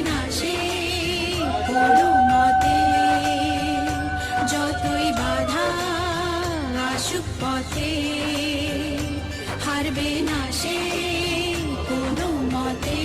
না সে কোনো মতে, যতই বাধা আসুক পথে, হারবে না সে কোনো মতে।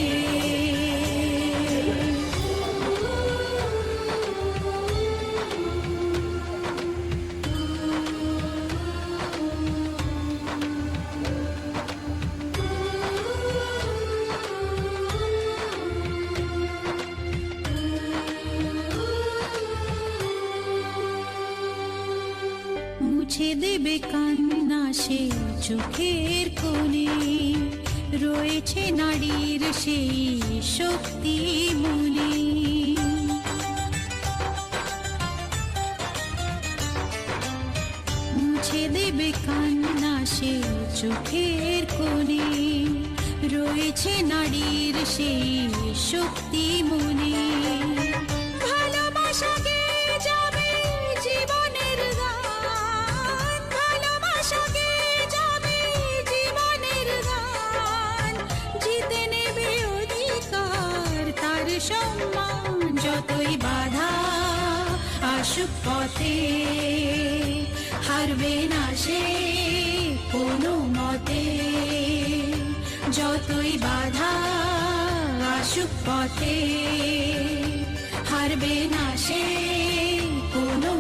মুছে দেবে কান্না সে চোখের কোণে, রয়েছে নারীর সেই শক্তি মনে। মুছে দেবে কান্না সে চোখের কোণে, রয়েছে নারীর সেই শক্তি মনে। ভালোবাসাকে যাবে জীবনের গান, ভালোবাসাকে যাবে জীবনের গান, জিতে নেবে অধিকার তার সম্মান। যতই বাধা আসুক পথে, হারবে না সে কোনো মতে, যতই বাধা আসুক পথে, হারবে না সে কোনো